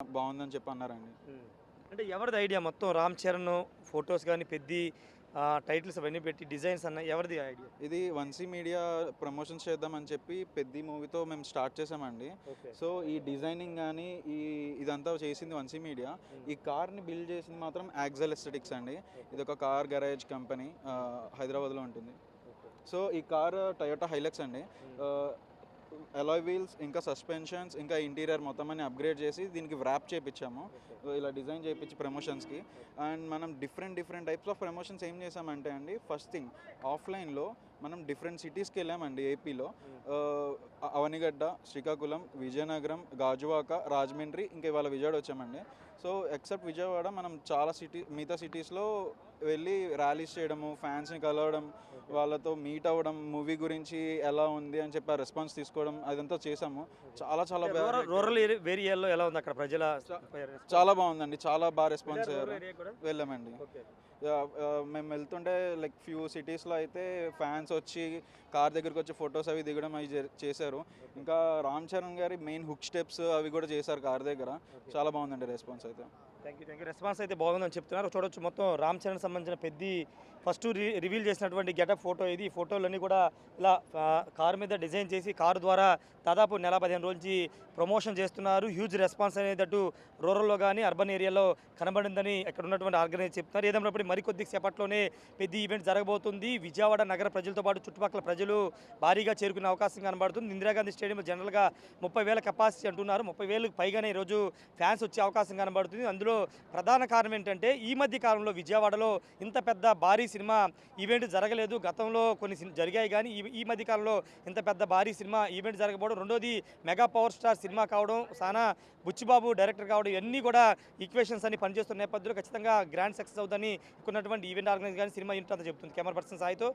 బాగుందని చెప్పి అన్నారండి. అంటే ఎవరిది ఐడియా మొత్తం 'రామ్ చరణ్' ఫోటోస్ గాని, పెద్ది టైటిల్స్ అవన్నీ పెట్టి డిజైన్స్ ఎవరిది ఐడియా? ఇది వంశీ మీడియా ప్రమోషన్స్ చేద్దామని చెప్పి 'పెద్ది' మూవీతో మేము స్టార్ట్ చేసామండి. ఓకే. సో, ఈ డిజైనింగ్ గానీ, ఇదంతా చేసింది వంశీ మీడియా. ఈ కార్‌ని బిల్డ్ చేసింది మాత్రం యాక్సెల్ ఎస్థెటిక్స్ అండి. ఇదొక కార్ గరాజ్ కంపెనీ హైదరాబాద్‌లో ఉంటుంది. ఓకే. సో, ఈ కార్ టొయోటా హైలక్స్ అండి. అలాయ్ వీల్స్, ఇంకా సస్పెన్షన్స్, ఇంకా ఇంటీరియర్ మొత్తం అన్ని అప్‌గ్రేడ్ చేసి దీనికి వ్రాప్ చేపిచ్చాము. ఇలా డిజైన్ చేపిచ్చి ప్రమోషన్స్‌కి. అండ్ మనం డిఫరెంట్ టైప్స్ ఆఫ్ ప్రమోషన్స్ ఏం చేసామంటే అండి, ఫస్ట్ థింగ్ ఆఫ్‌లైన్‌లో మనం డిఫరెంట్ సిటీస్‌కి వెళ్ళామండి ఏపీలో. అవనిగడ్డ, శ్రీకాకుళం, విజయనగరం, గాజువాక, రాజమండ్రి, ఇంకా ఇవాళ విజయవాడ వచ్చామండి. సో, ఎక్సెప్ట్ విజయవాడ మనం చాలా మిగతా సిటీస్‌లో వెళ్ళి ర్యాలీస్ చేయడము, ఫ్యాన్స్‌ని కలవడం, వాళ్ళతో మీట్ అవ్వడం, మూవీ గురించి ఎలా ఉంది అని చెప్పి ఆ రెస్పాన్స్ తీసుకోవడం అదంతా చేసాము. చాలా చాలా రూరల్ ఏరియాలో ఎలా ఉంది అక్కడ ప్రజల చాలా బాగుందండి. చాలా బాగా రెస్పాన్స్ రూరల్ అయ్యారు. ఏరియా కూడా? వెళ్ళామండి. ఓకే. మేము వెళ్తుంటే లైక్ ఫ్యూ సిటీస్‌లో అయితే ఫ్యాన్స్ వచ్చి కార్ దగ్గరికి వచ్చి ఫొటోస్ అవి దిగడం అవి చేశారు. ఇంకా రామ్ చరణ్ గారి మెయిన్ హుక్ స్టెప్స్ అవి కూడా చేశారు కార్ దగ్గర. చాలా బాగుందండి రెస్పాన్స్ అయితే. Thank you. రెస్పాన్స్ అయితే బాగుందని చెప్తున్నారు. చూడొచ్చు మొత్తం 'రామ్ చరణ్' సంబంధించిన పెద్ది ఫస్ట్ రివీల్ చేసినటువంటి గెటప్ ఫోటో ఇది. ఈ ఫోటోలన్నీ కూడా ఇలా కారు మీద డిజైన్ చేసి కారు ద్వారా దాదాపు నెల 15 రోజుల నుంచి ప్రమోషన్ చేస్తున్నారు. హ్యూజ్ రెస్పాన్స్ అనేది అటు రూరల్లో కానీ అర్బన్ ఏరియాలో కనబడిందని ఇక్కడ ఉన్నటువంటి ఆర్గనైజర్ చెప్తున్నారు. ఏదైనప్పుడు మరికొద్ది సేపట్లోనే పెద్ద ఈవెంట్ జరగబోతుంది. విజయవాడ నగర ప్రజలతో పాటు చుట్టుపక్కల ప్రజలు భారీగా చేరుకునే అవకాశం కనబడుతుంది. ఇందిరాగాంధీ స్టేడియం జనరల్గా 30,000 కెపాసిటీ అంటున్నారు. 30,000 పైగానే ఈరోజు ఫ్యాన్స్ వచ్చే అవకాశం కనబడుతుంది. అందులో ప్రధాన కారణం ఏంటంటే ఈ మధ్య కాలంలో విజయవాడలో ఇంత పెద్ద భారీ సినిమా ఈవెంట్ జరగలేదు. గతంలో కొన్ని జరిగాయి కానీ ఈ మధ్య కాలంలో ఇంత పెద్ద భారీ సినిమా ఈవెంట్ జరగకపోవడం, రెండోది మెగా పవర్ స్టార్ సినిమా కావడం, సానా బుచ్చిబాబు డైరెక్టర్ కావడం, ఇవన్నీ కూడా ఈక్వేషన్స్ అన్ని పనిచేస్తున్న నేపథ్యంలో ఖచ్చితంగా గ్రాండ్ సక్సెస్ అవుతుందని ఉన్నటువంటి ఈవెంట్ ఆర్గనైజ్ కానీ సినిమా యూనిట్ అంతా చెప్తుంది. Camera person సాయితో